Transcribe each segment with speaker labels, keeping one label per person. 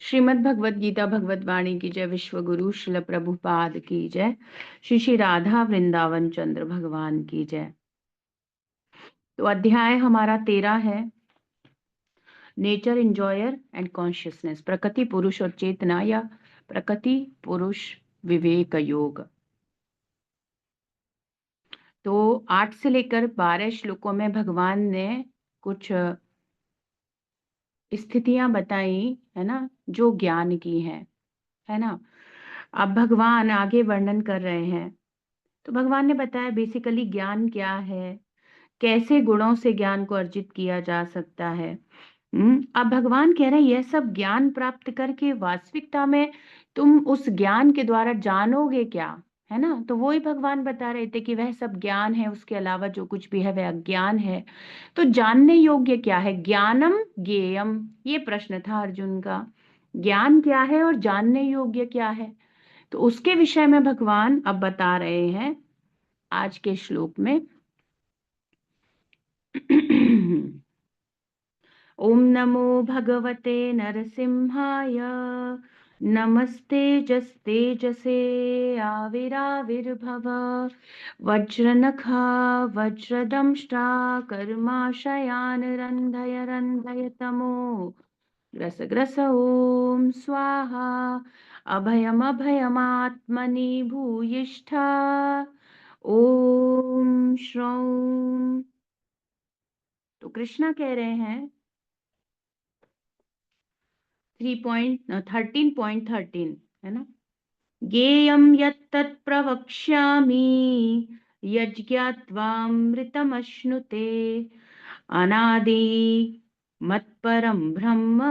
Speaker 1: श्रीमद् भगवद गीता भगवत वाणी की जय। विश्व गुरु शिल प्रभुपाद की जय। श्री श्री राधा वृंदावन चंद्र भगवान की जय। तो अध्याय हमारा 13 है, नेचर इंजॉयर एंड कॉन्शियसनेस, प्रकृति पुरुष और चेतना या प्रकृति पुरुष विवेक योग। तो 8 से लेकर 12 श्लोकों में भगवान ने कुछ स्थितियां बताई है ना, जो ज्ञान की है ना। अब भगवान आगे वर्णन कर रहे हैं। तो भगवान ने बताया बेसिकली ज्ञान क्या है, कैसे गुणों से ज्ञान को अर्जित किया जा सकता है। अब भगवान कह रहे हैं यह सब ज्ञान प्राप्त करके वास्तविकता में तुम उस ज्ञान के द्वारा जानोगे क्या, है ना। तो वही भगवान बता रहे थे कि वह सब ज्ञान है, उसके अलावा जो कुछ भी है वह अज्ञान है। तो जानने योग्य क्या है, ज्ञानम ज्ञेयम, ये प्रश्न था अर्जुन का। ज्ञान क्या है और जानने योग्य क्या है, तो उसके विषय में भगवान अब बता रहे हैं आज के श्लोक में। ओम नमो भगवते नरसिंहाय, नमस्ते जस्तेजसे आविराविर्भव, वज्रनखा वज्रदंष्ट्रा कर्माशयान् रन्धय रन्धय तमो ग्रस ग्रस ओम स्वाहा, अभयम अभयमात्मनि भूयिष्ठ ओम श्रौम। तो कृष्णा कह रहे हैं 13.13 है ना, ज्ञेयं यत्तत् प्रवक्ष्यामि यज्ञात्वामृतमश्नुते, अनादि मत्परं ब्रह्म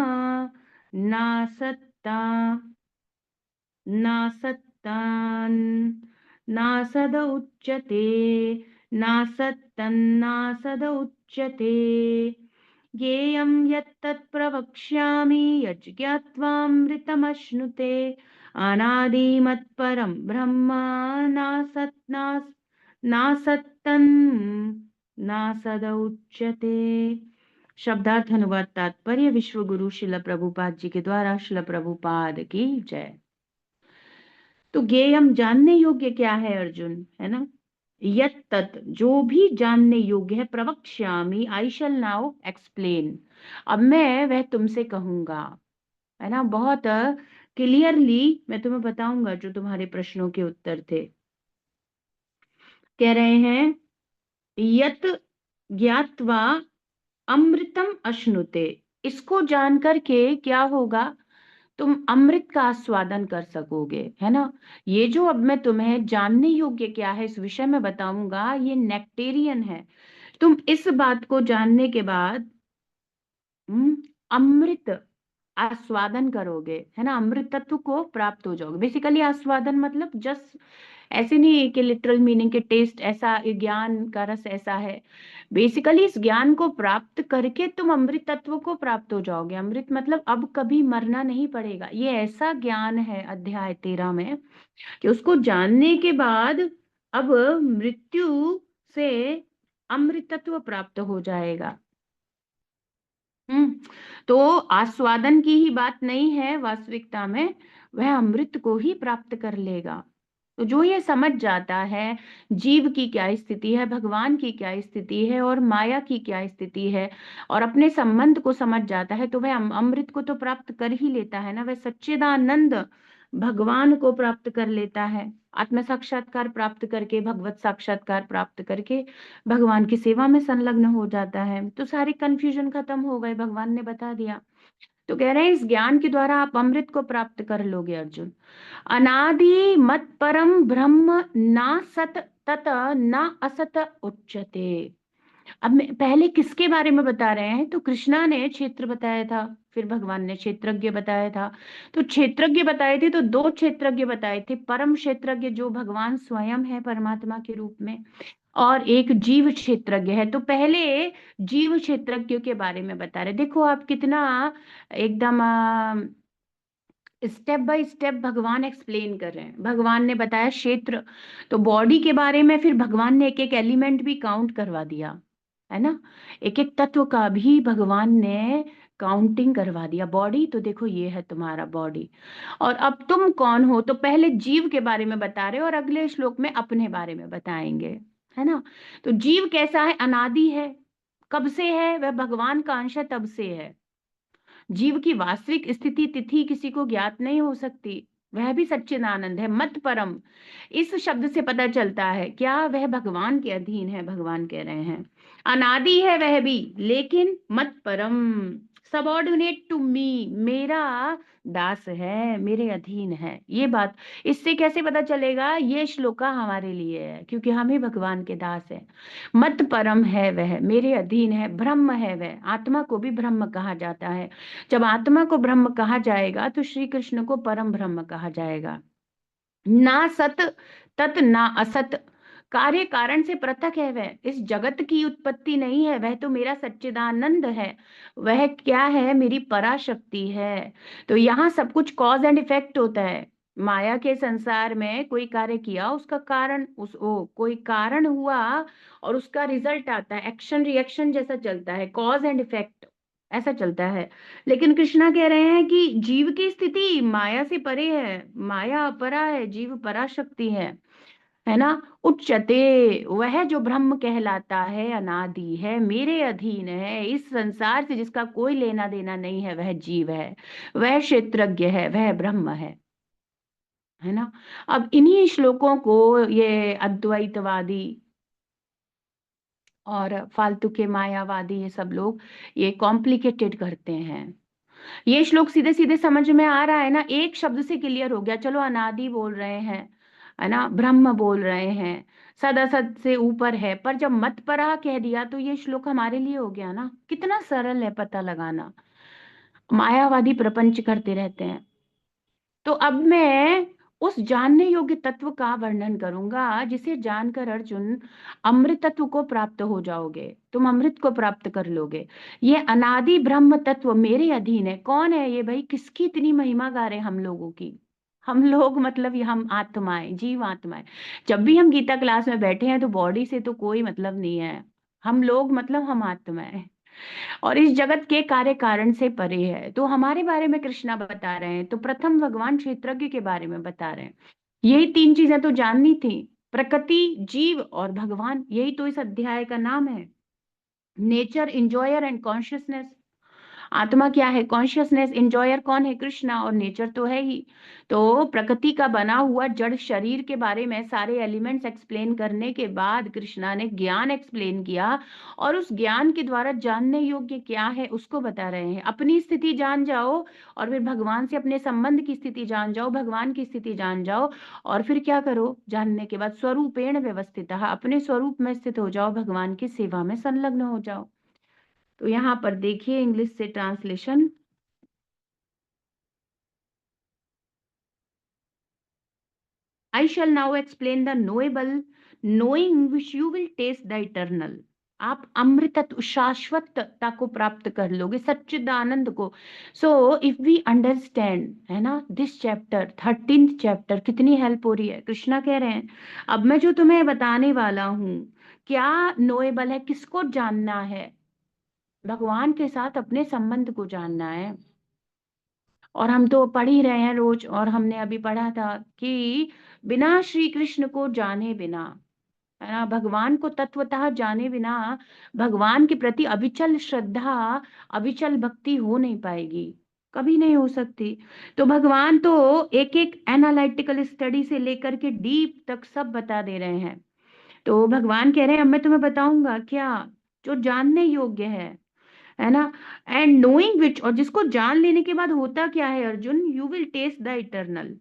Speaker 1: नासत्ता नासत्तान् नासद उच्यते, नासत्तन्नासद उच्यते। ज्ञेयं यत्तत् प्रवक्ष्यामि यज्ञात्वामृतमश्नुते, अनादिमत्परं ब्रह्म नासत्तन् नासद उच्यते। शब्दार्थ अनुवाद तात्पर्य विश्व गुरु शिल प्रभुपाद जी के द्वारा। शिल प्रभुपाद की जय। तो ज्ञेयम जानने योग्य क्या है अर्जुन, है ना। यत तत् जो भी जानने योग्य है, प्रवक्ष्यामि आई शैल नाउ एक्सप्लेन, अब मैं वह तुमसे कहूंगा, है ना। बहुत क्लियरली मैं तुम्हें बताऊंगा जो तुम्हारे प्रश्नों के उत्तर थे। कह रहे हैं यत ज्ञात्वा अमृतम अश्नुते, इसको जानकर के क्या होगा, तुम अमृत का आस्वादन कर सकोगे, है ना। ये जो अब मैं तुम्हें जानने योग्य क्या है इस विषय में बताऊंगा, ये नेक्टेरियन है। तुम इस बात को जानने के बाद अमृत आस्वादन करोगे, है ना। अमृत तत्व को प्राप्त हो जाओगे। बेसिकली आस्वादन मतलब जस्ट ऐसे नहीं कि लिटरल मीनिंग के टेस्ट, ऐसा ज्ञान का रस ऐसा है। बेसिकली इस ज्ञान को प्राप्त करके तुम अमृत तत्व को प्राप्त हो जाओगे। अमृत मतलब अब कभी मरना नहीं पड़ेगा। ये ऐसा ज्ञान है अध्याय 13 में कि उसको जानने के बाद अब मृत्यु से अमृत तत्व प्राप्त हो जाएगा। तो आस्वादन की ही बात नहीं है, वास्तविकता में वह अमृत को ही प्राप्त कर लेगा। तो जो ये समझ जाता है जीव की क्या स्थिति है, भगवान की क्या स्थिति है और माया की क्या स्थिति है, और अपने संबंध को समझ जाता है, तो वह अमृत को तो प्राप्त कर ही लेता है ना। वह सच्चिदानंद भगवान को प्राप्त कर लेता है। आत्म साक्षात्कार प्राप्त करके, भगवत साक्षात्कार प्राप्त करके भगवान की सेवा में संलग्न हो जाता है। तो सारे कंफ्यूजन खत्म हो गए, भगवान ने बता दिया। तो कह रहे हैं इस ज्ञान के द्वारा आप अमृत को प्राप्त कर लोगे अर्जुन। अनादि मत परम ब्रह्म ना सत तत ना असत उच्यते। अब पहले किसके बारे में बता रहे हैं, तो कृष्णा ने क्षेत्र बताया था, फिर भगवान ने क्षेत्रज्ञ बताया था। तो क्षेत्रज्ञ बताए थे, तो दो क्षेत्रज्ञ बताए थे। परम क्षेत्रज्ञ जो भगवान स्वयं है परमात्मा के रूप में, और एक जीव क्षेत्रज्ञ है। तो पहले जीव क्षेत्रज्ञ के बारे में बता रहे। देखो आप कितना एकदम स्टेप बाय स्टेप भगवान एक्सप्लेन कर रहे हैं। भगवान ने बताया क्षेत्र, तो बॉडी के बारे में फिर भगवान ने एक एक एलिमेंट भी काउंट करवा दिया, है ना। एक एक तत्व का भी भगवान ने काउंटिंग करवा दिया। बॉडी तो देखो ये है तुम्हारा बॉडी, और अब तुम कौन हो, तो पहले जीव के बारे में बता रहे हो और अगले श्लोक में अपने बारे में बताएंगे, है ना। तो जीव कैसा है, अनादि है। कब से है, वह भगवान का अंश है, तब से है। जीव की वास्तविक स्थिति तिथि किसी को ज्ञात नहीं हो सकती, वह भी सच्चिदानंद है। मत परम, इस शब्द से पता चलता है क्या, वह भगवान के अधीन है। भगवान कह रहे हैं अनादि है वह भी, लेकिन मत परम, सबॉर्डिनेट टू मी, मेरा दास है, मेरे अधीन है। ये बात इससे कैसे पता चलेगा, ये श्लोका हमारे लिए है, क्योंकि हम ही भगवान के दास है। मत परम है वह, मेरे अधीन है। ब्रह्म है वह, आत्मा को भी ब्रह्म कहा जाता है। जब आत्मा को ब्रह्म कहा जाएगा तो श्री कृष्ण को परम ब्रह्म कहा जाएगा। ना सत तत् ना असत, कार्य कारण से पृथक है वह, इस जगत की उत्पत्ति नहीं है, वह तो मेरा सच्चिदानंद है। वह क्या है, मेरी पराशक्ति है। तो यहाँ सब कुछ कॉज एंड इफेक्ट होता है। माया के संसार में कोई कार्य किया, उसका कारण कोई कारण हुआ और उसका रिजल्ट आता है, एक्शन रिएक्शन जैसा चलता है, कॉज एंड इफेक्ट ऐसा चलता है। लेकिन कृष्णा कह रहे हैं कि जीव की स्थिति माया से परे है, माया अपरा है, जीव पराशक्ति है ना। उच्चते, वह जो ब्रह्म कहलाता है अनादि है, मेरे अधीन है, इस संसार से जिसका कोई लेना देना नहीं है, वह जीव है, वह क्षेत्रज्ञ है, वह ब्रह्म है ना। अब इन्हीं श्लोकों को ये अद्वैतवादी और फालतू के मायावादी ये सब लोग ये कॉम्प्लिकेटेड करते हैं। ये श्लोक सीधे सीधे समझ में आ रहा है ना, एक शब्द से क्लियर हो गया। चलो अनादि बोल रहे हैं, है ना, ब्रह्म बोल रहे हैं, सदासद से ऊपर है, पर जब मत परा कह दिया तो ये श्लोक हमारे लिए हो गया ना। कितना सरल है पता लगाना, मायावादी प्रपंच करते रहते हैं। तो अब मैं उस जानने योग्य तत्व का वर्णन करूंगा जिसे जानकर अर्जुन अमृत तत्व को प्राप्त हो जाओगे, तुम अमृत को प्राप्त कर लोगे। ये अनादि ब्रह्म तत्व मेरे अधीन है। कौन है ये भाई, किसकी इतनी महिमा गा रहे हैं हम लोगों की। हम लोग मतलब ये हम आत्माएं, जीव आत्माएं। जब भी हम गीता क्लास में बैठे हैं तो बॉडी से तो कोई मतलब नहीं है। हम लोग मतलब हम आत्माएं, और इस जगत के कार्य कारण से परे है। तो हमारे बारे में कृष्णा बता रहे हैं, तो प्रथम भगवान क्षेत्रज्ञ के बारे में बता रहे हैं। यही तीन चीजें तो जाननी थी, प्रकृति, जीव और भगवान, यही तो इस अध्याय का नाम है। Nature, enjoyer and consciousness. आत्मा क्या है, कॉन्शियसनेस। इंजॉयर कौन है, कृष्णा, और नेचर तो है ही। तो प्रकृति का बना हुआ जड़ शरीर के बारे में सारे एलिमेंट्स एक्सप्लेन करने के बाद कृष्णा ने ज्ञान एक्सप्लेन किया, और उस ज्ञान के द्वारा जानने योग्य क्या है उसको बता रहे हैं। अपनी स्थिति जान जाओ, और फिर भगवान से अपने संबंध की स्थिति जान जाओ, भगवान की स्थिति जान जाओ, और फिर क्या करो, जानने के बाद स्वरूपेण व्यवस्थित, अपने स्वरूप में स्थित हो जाओ, भगवान की सेवा में संलग्न हो जाओ। तो यहाँ पर देखिए इंग्लिश से translation. I shall now explain the knowable, knowing which you will taste the eternal. आप अमृतत्व, शाश्वतता को प्राप्त कर लोगे, सच्चिदानंद को। सो इफ वी अंडरस्टैंड, है ना, दिस चैप्टर 13th चैप्टर, कितनी हेल्प हो रही है। कृष्णा कह रहे हैं अब मैं जो तुम्हें बताने वाला हूं, क्या नोएबल है, किसको जानना है, भगवान के साथ अपने संबंध को जानना है। और हम तो पढ़ ही रहे हैं रोज, और हमने अभी पढ़ा था कि बिना श्री कृष्ण को जाने बिना, है ना, भगवान को तत्वतः जाने बिना, भगवान के प्रति अविचल श्रद्धा, अविचल भक्ति हो नहीं पाएगी, कभी नहीं हो सकती। तो भगवान तो एक एक एनालिटिकल स्टडी से लेकर के डीप तक सब बता दे रहे हैं। तो भगवान कह रहे हैं अब मैं तुम्हें बताऊंगा क्या, जो जानने योग्य है ना। एंड नोइंग विच, और जिसको जान लेने के बाद होता क्या है Arjun, you will test the eternal.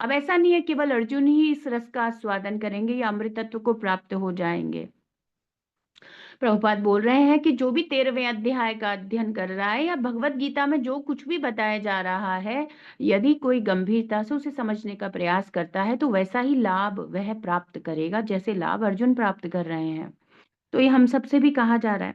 Speaker 1: अब ऐसा नहीं है केवल अर्जुन ही इस रस का आस्वादन करेंगे या अमृत तत्व को प्राप्त हो जाएंगे। प्रभुपाद बोल रहे हैं कि जो भी 13वें अध्याय का अध्ययन कर रहा है, या भगवत गीता में जो कुछ भी बताया जा रहा है, यदि कोई गंभीरता से उसे समझने का प्रयास करता है तो वैसा ही लाभ वह प्राप्त करेगा जैसे लाभ अर्जुन प्राप्त कर रहे हैं। तो ये हम सबसे भी कहा जा रहा है,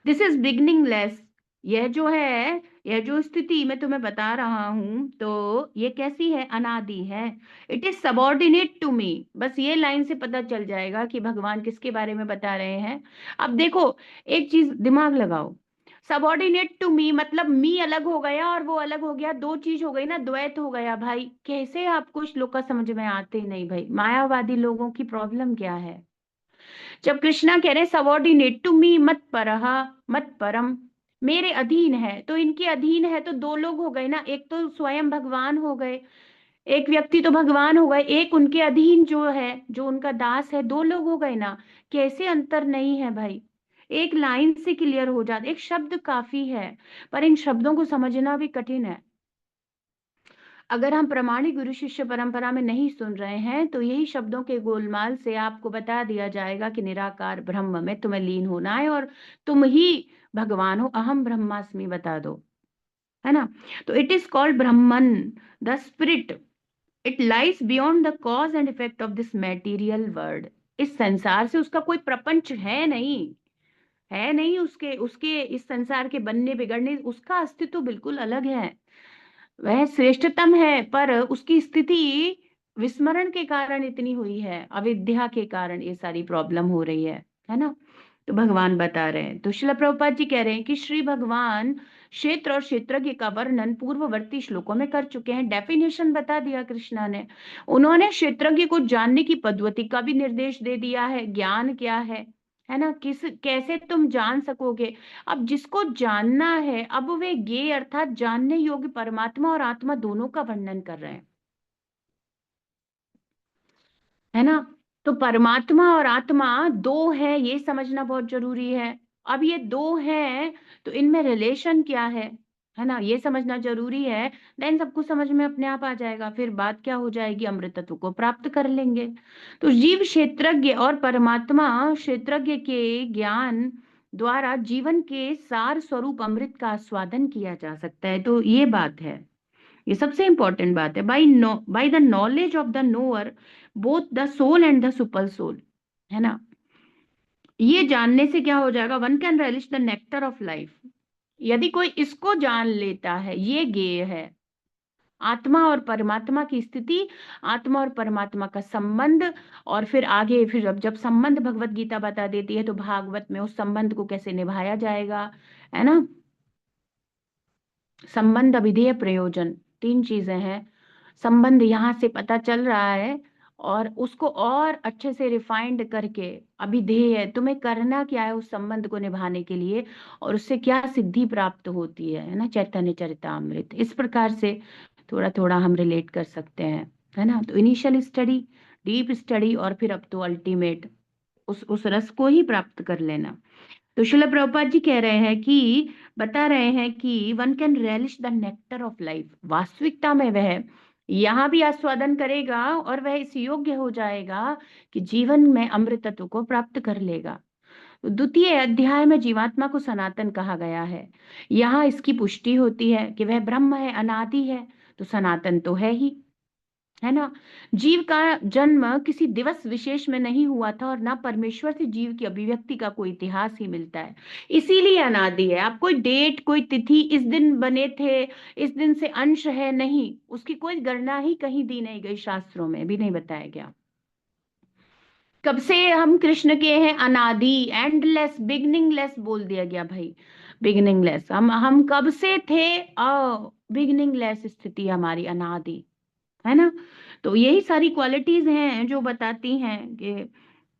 Speaker 1: दिस इज बिगनिंगलेस। यह जो है, यह जो स्थिति मैं तुम्हें बता रहा हूं, तो ये कैसी है, अनादि है। It is subordinate to me. बस ये लाइन से पता चल जाएगा कि भगवान किसके बारे में बता रहे हैं। अब देखो, एक चीज दिमाग लगाओ, सबॉर्डिनेट टू मी मतलब मी अलग हो गया और वो अलग हो गया, दो चीज हो गई ना, द्वैत हो गया भाई। कैसे आपको श्लोक का समझ में आते ही नहीं भाई। मायावादी लोगों की प्रॉब्लम क्या है। जब कृष्णा कह रहे हैं सबॉर्डिनेट टू मी मत परह मत परम, मेरे अधीन है, तो इनके अधीन है तो दो लोग हो गए ना, एक तो स्वयं भगवान हो गए, एक व्यक्ति तो भगवान हो गए, एक उनके अधीन जो है, जो उनका दास है, दो लोग हो गए ना। कैसे अंतर नहीं है भाई। एक लाइन से क्लियर हो जाता, एक शब्द काफी है, पर इन शब्दों को समझना भी कठिन है। अगर हम प्रामाणिक गुरु शिष्य परंपरा में नहीं सुन रहे हैं तो यही शब्दों के गोलमाल से आपको बता दिया जाएगा कि निराकार ब्रह्म में तुम्हें लीन होना है और तुम ही भगवान हो, अहम ब्रह्मास्मि बता दो, है ना। तो it is called Brahman, the spirit, it lies beyond the cause and effect of this material world. इस संसार से उसका कोई प्रपंच है नहीं, है नहीं, उसके उसके इस संसार के बनने बिगड़ने, उसका अस्तित्व बिल्कुल अलग है। वह श्रेष्ठतम है, पर उसकी स्थिति विस्मरण के कारण इतनी हुई है, अविद्या के कारण ये सारी प्रॉब्लम हो रही है ना। तो भगवान बता रहे हैं, तो श्रील प्रभुपाद जी कह रहे हैं कि श्री भगवान क्षेत्र और क्षेत्रज्ञ का वर्णन पूर्ववर्ती श्लोकों में कर चुके हैं, डेफिनेशन बता दिया कृष्णा ने। उन्होंने क्षेत्रज्ञ को जानने की पद्धति का भी निर्देश दे दिया है, ज्ञान क्या है ना, किस कैसे तुम जान सकोगे। अब जिसको जानना है, अब वे ज्ञेय अर्थात जानने योग्य परमात्मा और आत्मा दोनों का वर्णन कर रहे हैं, है ना। तो परमात्मा और आत्मा दो है, ये समझना बहुत जरूरी है। अब ये दो हैं तो इनमें रिलेशन क्या है ना, ये समझना जरूरी है। देन सब कुछ समझ में अपने आप आ जाएगा, फिर बात क्या हो जाएगी, अमृतत्व को प्राप्त कर लेंगे। तो जीव क्षेत्रज्ञ और परमात्मा क्षेत्रज्ञ के ज्ञान द्वारा जीवन के सार स्वरूप अमृत का आस्वादन किया जा सकता है। तो ये बात है, ये सबसे इंपॉर्टेंट बात है। By the knowledge of the knower both the soul and the super soul, है ना। ये जानने से क्या हो जाएगा, one can relish the nectar of life. यदि कोई इसको जान लेता है, ये गेय है, आत्मा और परमात्मा की स्थिति, आत्मा और परमात्मा का संबंध, और फिर आगे फिर जब संबंध भगवत गीता बता देती है तो भागवत में उस संबंध को कैसे निभाया जाएगा, है ना। संबंध, अभिधेय, प्रयोजन, तीन चीजें हैं। संबंध यहाँ से पता चल रहा है, और उसको और अच्छे से रिफाइंड करके अभिधेय, तुम्हें करना क्या है उस संबंध को निभाने के लिए, और उससे क्या सिद्धि प्राप्त होती है ना, चैतन्य चरितामृत। इस प्रकार से थोड़ा थोड़ा हम रिलेट कर सकते हैं, है ना। तो इनिशियल स्टडी, डीप स्टडी, और फिर अब तो अल्टीमेट उस रस को ही प्राप्त कर लेना। तो श्रील प्रभुपाद जी कह रहे हैं कि बता रहे हैं कि one can relish the nectar of life, वास्तविकता में वह यहाँ भी आस्वादन करेगा और वह इस योग्य हो जाएगा कि जीवन में अमृतत्व को प्राप्त कर लेगा। तो द्वितीय अध्याय में जीवात्मा को सनातन कहा गया है। यहाँ इसकी पुष्टि होती है कि वह ब्रह्म है, अनादि है, तो सनातन तो है ना। जीव का जन्म किसी दिवस विशेष में नहीं हुआ था, और ना परमेश्वर से जीव की अभिव्यक्ति का कोई इतिहास ही मिलता है, इसीलिए अनादि है। आप कोई डेट, कोई तिथि, इस दिन बने थे, इस दिन से अंश है, नहीं, उसकी कोई गणना ही कहीं दी नहीं गई, शास्त्रों में भी नहीं बताया गया। कब से हम कृष्ण के हैं, अनादि, एंडलेस, बिगनिंगलेस बोल दिया गया भाई। बिगनिंगलेस, हम कब से थे, बिगनिंगलेस स्थिति हमारी, अनादि, है ना। तो यही सारी क्वालिटीज हैं जो बताती हैं कि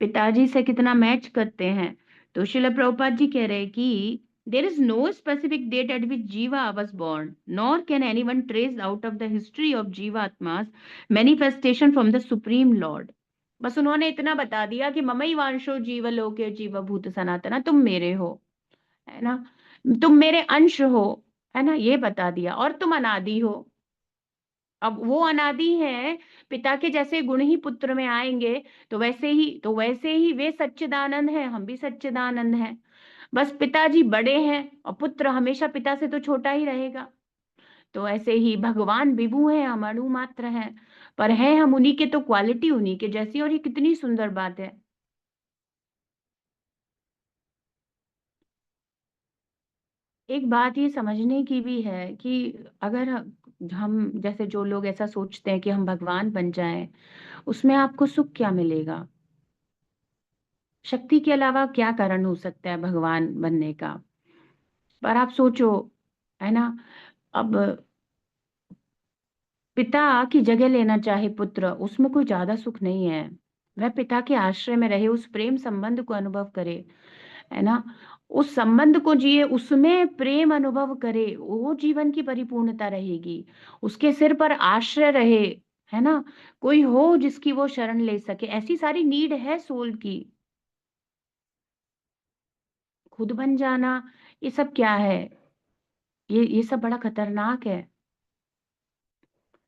Speaker 1: पिताजी से कितना मैच करते हैं। तो शिला प्रभुपाद जी कह रहे हैं कि there is no specific date at which jiva was born, nor can anyone trace out of the history of जीवात्मास manifestation from the supreme lord। बस उन्होंने इतना बता दिया कि ममई वांशो जीवलोके जीवभूत सनातना, तुम मेरे हो, है ना, तुम मेरे अंश हो, है ना, ये बता दिया, और तुम अनादि हो। अब वो अनादि है, पिता के जैसे गुण ही पुत्र में आएंगे, तो वैसे ही वे सच्चिदानंद है, हम भी सच्चिदानंद हैं। बस पिताजी बड़े हैं और पुत्र हमेशा पिता से तो छोटा ही रहेगा। तो ऐसे ही भगवान विभु हैं, हम अणु मात्र हैं, पर हैं हम उन्हीं के, तो क्वालिटी उन्हीं के जैसी। और ये कितनी सुंदर बात है। एक बात ये समझने की भी है कि अगर हम जैसे जो लोग ऐसा सोचते हैं कि हम भगवान बन जाएं, उसमें आपको सुख क्या मिलेगा, शक्ति के अलावा क्या कारण हो सकता है भगवान बनने का। पर आप सोचो, है ना, अब पिता की जगह लेना चाहे पुत्र, उसमें कोई ज्यादा सुख नहीं है। वह पिता के आश्रय में रहे, उस प्रेम संबंध को अनुभव करे, है ना, उस संबंध को जिए, उसमें प्रेम अनुभव करे, वो जीवन की परिपूर्णता रहेगी। उसके सिर पर आश्रय रहे, है ना, कोई हो जिसकी वो शरण ले सके, ऐसी सारी नीड है सोल की। खुद बन जाना, ये सब क्या है? ये सब बड़ा खतरनाक है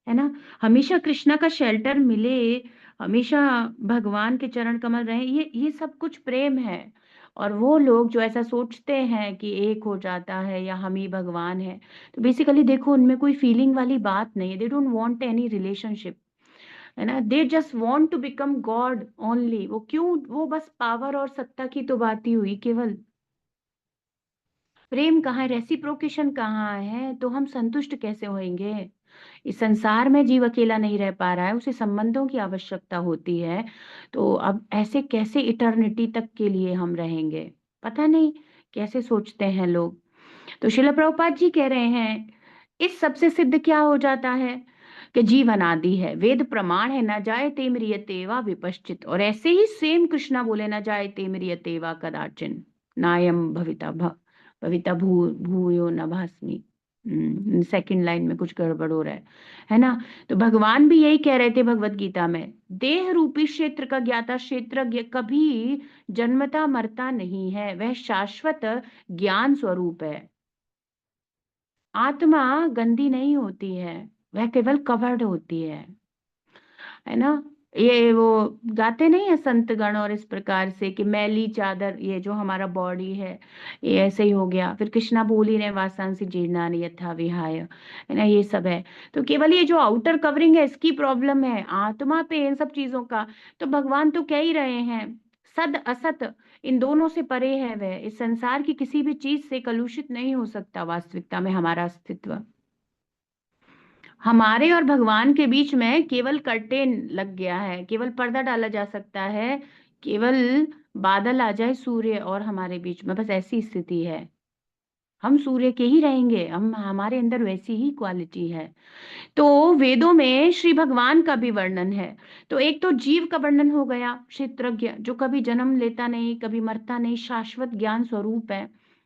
Speaker 1: ना। हमेशा कृष्णा का शेल्टर मिले, हमेशा भगवान के चरण कमल रहे, ये सब कुछ प्रेम है। और वो लोग जो ऐसा सोचते हैं कि एक हो जाता है या हम ही भगवान है, तो बेसिकली देखो उनमें कोई फीलिंग वाली बात नहीं है। They don't want any relationship, है ना, they just want to become God only. वो क्यों? वो बस पावर और सत्ता की तो बात ही हुई केवल। प्रेम कहाँ है, रेसिप्रोकेशन कहाँ है, तो हम संतुष्ट कैसे होंगे? इस संसार में जीव अकेला नहीं रह पा रहा है, उसे संबंधों की आवश्यकता होती है। तो अब ऐसे कैसे इटर्निटी तक के लिए हम रहेंगे? पता नहीं कैसे सोचते हैं लोग। तो शिला प्रभुपाद जी कह रहे हैं, इस सबसे सिद्ध क्या हो जाता है कि जीवन आदि है, वेद प्रमाण है, न जाए ते म्रियतेवा विपश्चित। और ऐसे ही सेम कृष्णा बोले, न जाए ते म्रियतेवा कदाचिन, नायम भविता भूयो न भास्मि। सेकंड लाइन में कुछ गड़बड़ हो रहा है ना। तो भगवान भी यही कह रहे थे भगवत गीता में, देह रूपी क्षेत्र का ज्ञाता क्षेत्रज्ञ कभी जन्मता मरता नहीं है, वह शाश्वत ज्ञान स्वरूप है। आत्मा गंदी नहीं होती है, वह केवल कवर्ड होती है ना। ये वो गाते नहीं है संत गण, और इस प्रकार से कि मैली चादर, ये जो हमारा बॉडी है ऐसे ही हो गया। फिर कृष्णा बोल ही रहे, वासांसी जीर्णानि यथा विहाय, है ना, ये सब है। तो केवल ये जो आउटर कवरिंग है इसकी प्रॉब्लम है, आत्मा पे इन सब चीजों का। तो भगवान तो कह ही रहे हैं, सद असत इन दोनों से परे है वह, इस संसार की किसी भी चीज से कलुषित नहीं हो सकता वास्तविकता में हमारा अस्तित्व। हमारे और भगवान के बीच में केवल कर्टेन लग गया है, केवल पर्दा डाला जा सकता है, केवल बादल आ जाए सूर्य और हमारे बीच में, बस ऐसी स्थिति है। हम सूर्य के ही रहेंगे, हम हमारे अंदर वैसी ही क्वालिटी है। तो वेदों में श्री भगवान का भी वर्णन है। तो एक तो जीव का वर्णन हो गया, क्षेत्रज्ञ, जो कभी जन्म लेता नहीं, कभी मरता नहीं, शाश्वत ज्ञान स्वरूप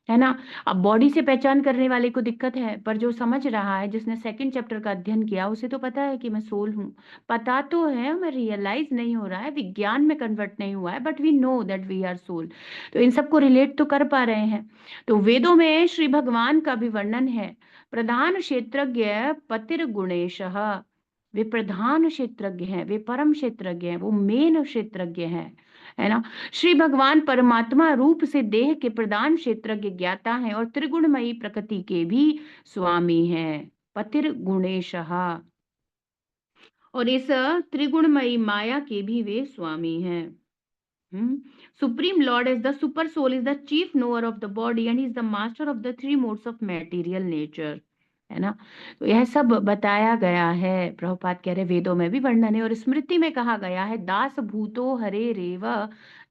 Speaker 1: है ना। अब बॉडी से पहचान करने वाले को दिक्कत है, पर जो समझ रहा है, जिसने सेकंड चैप्टर का अध्ययन किया, उसे तो पता है कि मैं सोल हूँ। पता तो है, मैं रियलाइज नहीं हो रहा है, विज्ञान में कन्वर्ट नहीं हुआ है, but we know that we are soul. तो इन सबको रिलेट तो कर पा रहे हैं। तो वेदों में श्री भगवान का भी वर्णन है। प्रधान क्षेत्रज्ञ पतिर गुणेशः, वे प्रधान क्षेत्रज्ञ हैं, वे परम क्षेत्रज्ञ हैं, वो मेन क्षेत्रज्ञ हैं, है ना। श्री भगवान परमात्मा रूप से देह के प्रधान क्षेत्रज्ञ ज्ञाता हैं, और त्रिगुणमयी प्रकृति के भी स्वामी हैं, पतिर गुणेशः। और इस त्रिगुणमयी माया के भी वे स्वामी हैं। Supreme Lord is the super soul, is the chief knower of the body, and is the master of the three modes of material nature, है ना। तो यह सब बताया गया है। प्रभुपाद कह रहे वेदों में भी वर्णन है, और स्मृति में कहा गया है, दास भूतो हरे रेव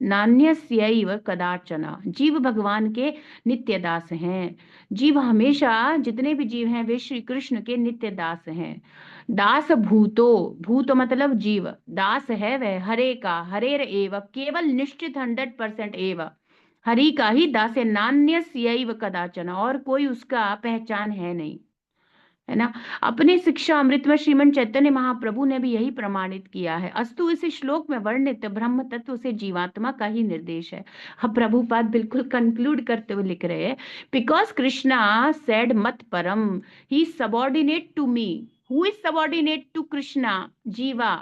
Speaker 1: नान्यस्यैव कदाचना। जीव भगवान के नित्य दास हैं। जीव हमेशा, जितने भी जीव हैं वे श्री कृष्ण के नित्य दास हैं। दास भूतो, भूत मतलब जीव, दास है वह हरे का, हरेर एव, केवल निश्चित 100% एव, हरि का ही दास है, नान्यस्यैव कदाचन, और कोई उसका पहचान है नहीं, है ना। अपने शिक्षा अमृत में श्रीमन चैतन्य महाप्रभु ने भी यही प्रमाणित किया है। अस्तु इस श्लोक में वर्णित ब्रह्म तत्व से जीवात्मा का ही निर्देश है। अब प्रभुपाद बिल्कुल कंक्लूड करते हुए लिख रहे हैं, बिकॉज कृष्णा सेड मत परम, he subordinate to me. Who is subordinate to Krishna? Jiva.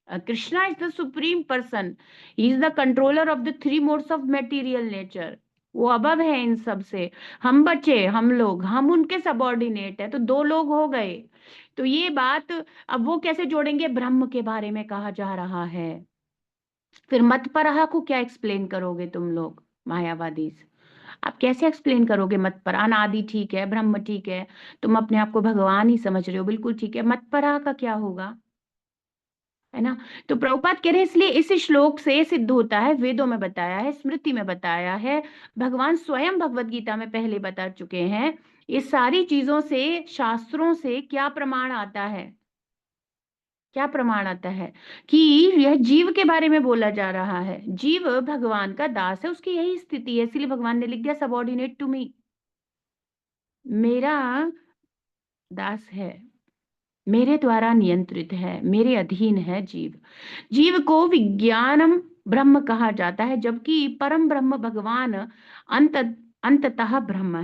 Speaker 1: Krishna is the supreme person. He is the controller of the three modes of material nature. वो अबव है इन सब से। हम बचे, हम लोग, हम उनके सबॉर्डिनेट है, तो दो लोग हो गए। तो ये बात अब वो कैसे जोड़ेंगे? ब्रह्म के बारे में कहा जा रहा है। फिर मत परहा को क्या एक्सप्लेन करोगे तुम लोग मायावादी? आप कैसे एक्सप्लेन करोगे मत पर? अनादि ठीक है, ब्रह्म ठीक है, तुम अपने आप को भगवान ही समझ रहे हो, बिल्कुल ठीक है, मत परहा का क्या होगा? है ना। तो प्रभुपाद कह रहे हैं इसलिए इस श्लोक से सिद्ध होता है, वेदों में बताया है, स्मृति में बताया है, भगवान स्वयं भगवत गीता में पहले बता चुके हैं। इस सारी चीजों से, शास्त्रों से क्या प्रमाण आता है, क्या प्रमाण आता है कि यह जीव के बारे में बोला जा रहा है। जीव भगवान का दास है, उसकी यही स्थिति है, इसलिए भगवान ने लिख दिया सबॉर्डिनेट टू मी, मेरा दास है, मेरे द्वारा नियंत्रित है, मेरे अधीन है जीव। जीव को विज्ञानम ब्रह्म कहा जाता है, जबकि परम ब्रह्म भगवान अंत अंततः ब्रह्म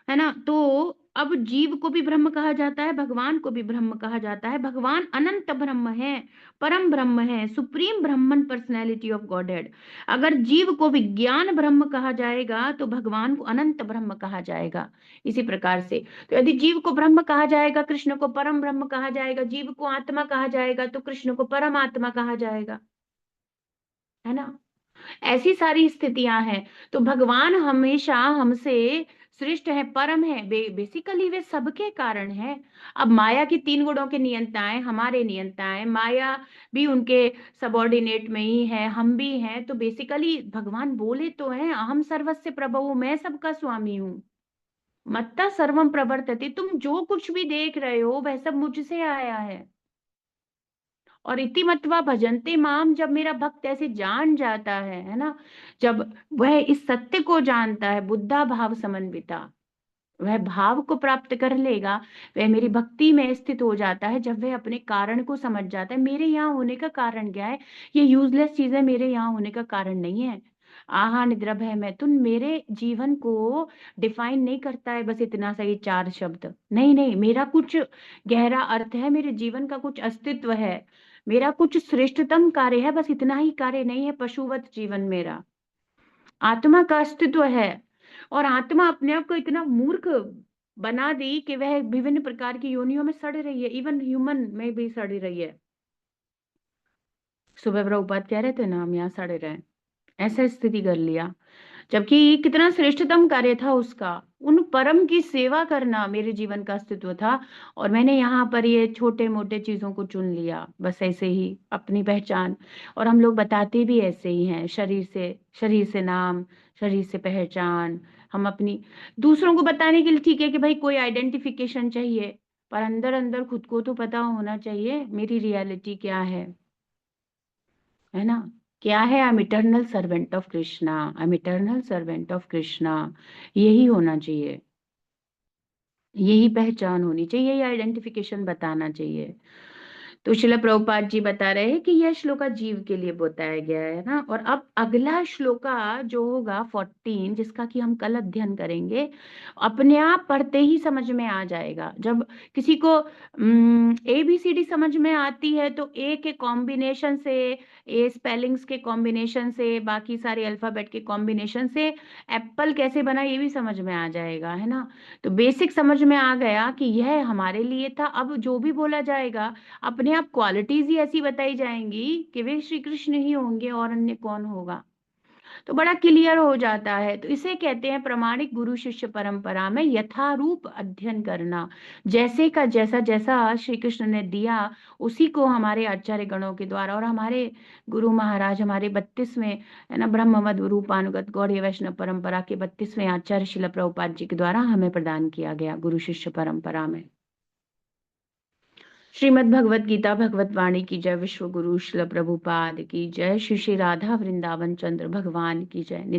Speaker 1: है ना। तो अब जीव को भी ब्रह्म कहा जाता है, भगवान को भी ब्रह्म कहा जाता है। भगवान अनंत ब्रह्म है, परम ब्रह्म है, supreme Brahman personality of godhead. अगर जीव को विज्ञान ब्रह्म कहा जाएगा तो भगवान को अनंत ब्रह्म कहा जाएगा। इसी प्रकार से तो यदि जीव को ब्रह्म कहा जाएगा, कृष्ण को परम ब्रह्म कहा जाएगा, जीव को आत्मा कहा जाएगा तो कृष्ण को परम आत्मा कहा जाएगा, है ना। ऐसी सारी स्थितियां हैं। तो भगवान हमेशा हमसे श्रेष्ठ है, परम है, बेसिकली वे सबके कारण है। अब माया की तीन गुणों के नियंताएं हमारे नियंताएं, माया भी उनके सबॉर्डिनेट में ही है, हम भी हैं। तो बेसिकली भगवान बोले तो हैं, अहम सर्वस्य प्रभु, मैं सबका स्वामी हूँ, मत्ता सर्वम प्रवर्तते, तुम जो कुछ भी देख रहे हो वह सब मुझसे आया है। और इति मत्वा भजन्ते माम, जब मेरा भक्त ऐसे जान जाता है ना, जब वह इस सत्य को जानता है, बुद्धा भाव समन्विता, वह भाव को प्राप्त कर लेगा, वह मेरी भक्ति में स्थित हो जाता है। जब वह अपने कारण को समझ जाता है, मेरे यहाँ होने का कारण क्या है, ये यूजलेस चीजें मेरे यहाँ होने का कारण नहीं है। आहा निद्रा भय मैथुन मेरे जीवन को डिफाइन नहीं करता है बस इतना सा ये चार शब्द, नहीं नहीं, मेरा कुछ गहरा अर्थ है, मेरे जीवन का कुछ अस्तित्व है, मेरा कुछ श्रेष्ठतम कार्य है, बस इतना ही कार्य नहीं है पशुवत जीवन मेरा, आत्मा का अस्तित्व है। और आत्मा अपने आप को इतना मूर्ख बना दी कि वह विभिन्न प्रकार की योनियों में सड़ रही है, इवन ह्यूमन में भी सड़ रही है। सुबह प्रभुपाद कह रहे थे ना, हम यहाँ सड़ रहे हैं, ऐसा स्थिति कर लिया, जबकि कितना श्रेष्ठतम कार्य था उसका, उन परम की सेवा करना मेरे जीवन का अस्तित्व था। और मैंने यहाँ पर ये छोटे मोटे चीजों को चुन लिया, बस ऐसे ही अपनी पहचान। और हम लोग बताते भी ऐसे ही हैं, शरीर से नाम, शरीर से पहचान। हम अपनी दूसरों को बताने के लिए ठीक है कि भाई कोई आइडेंटिफिकेशन चाहिए, पर अंदर अंदर खुद को तो पता होना चाहिए मेरी रियलिटी क्या है ना। क्या है, I am eternal servant of Krishna, I am eternal servant of Krishna, यही होना चाहिए, यही पहचान होनी चाहिए, यही आइडेंटिफिकेशन बताना चाहिए। तो शिला प्रभुपाद जी बता रहे हैं कि यह श्लोका जीव के लिए बताया गया है ना। और अब अगला श्लोका जो होगा 14, जिसका कि हम कल अध्ययन करेंगे, अपने आप पढ़ते ही समझ में आ जाएगा। जब किसी को ABCD समझ में आती है तो ए के कॉम्बिनेशन से, ए स्पेलिंग्स के कॉम्बिनेशन से, बाकी सारे अल्फाबेट के कॉम्बिनेशन से एप्पल कैसे बना ये भी समझ में आ जाएगा, है ना। तो बेसिक समझ में आ गया कि यह हमारे लिए था। अब जो भी बोला जाएगा अपने आप क्वालिटीज ही ऐसी बताई जाएंगी कि वे श्री कृष्ण ही होंगे और अन्य कौन होगा, तो बड़ा क्लियर हो जाता है। तो इसे कहते हैं प्रामाणिक गुरु शिष्य परंपरा में यथारूप अध्ययन करना, जैसे का जैसा जैसा श्री कृष्ण ने दिया उसी को हमारे आचार्य गणों के द्वारा और हमारे गुरु महाराज, हमारे 32वें है ना ब्रह्मवद रूपानुगत गौड़ीय वैष्णव परंपरा के 32वें आचार्य शिला प्रभुपाद जी के द्वारा हमें प्रदान किया गया गुरु शिष्य परंपरा में। श्रीमद् भगवत गीता भगवत वाणी की जय, विश्व गुरु श्रील प्रभुपाद की जय, श्री श्री राधा वृंदावन चंद्र भगवान की जय।